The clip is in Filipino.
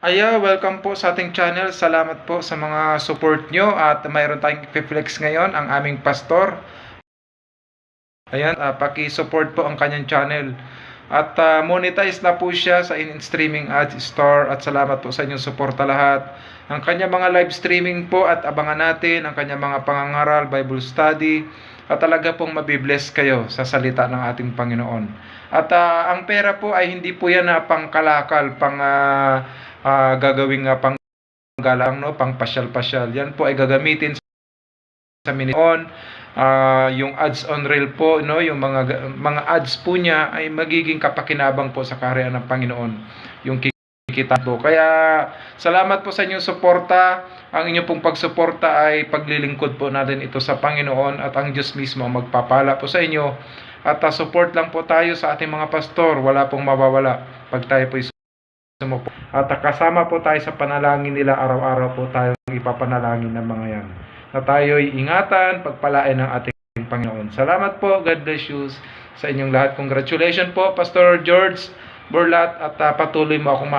Welcome po sa ating channel. Salamat po sa mga support nyo at mayroon tayong i-flex ngayon ang aming pastor. Paki-support po ang kanyang channel. At monetize na po siya sa in-streaming ads store at salamat po sa inyong suporta lahat. Ang kanyang mga live streaming po at abangan natin ang kanyang mga pangangaral, Bible study at talaga pong mabibless kayo sa salita ng ating Panginoon. At ang pera po ay hindi po yan na pangkalakal, gagawing panggalang, no, pang pasyal-pasyal. Yan po ay gagamitin sa Panginoon. Yung ads on reel po, no, yung mga ads po niya ay magiging kapakinabang po sa kaharian ng Panginoon. Yung kikita po. Kaya salamat po sa inyong suporta. Ang inyong pong pagsuporta ay paglilingkod po natin ito sa Panginoon at ang Diyos mismo magpapala po sa inyo. At support lang po tayo sa ating mga pastor. Wala pong mawawala pag tayo po sumupo. At kasama po tayo sa panalangin nila. Araw-araw po tayo ipapanalangin ng mga yan. Na tayo'y ingatan, pagpalain ng ating Panginoon. Salamat po. God bless you sa inyong lahat. Congratulations po, Pastor George Borlat, at patuloy mo akong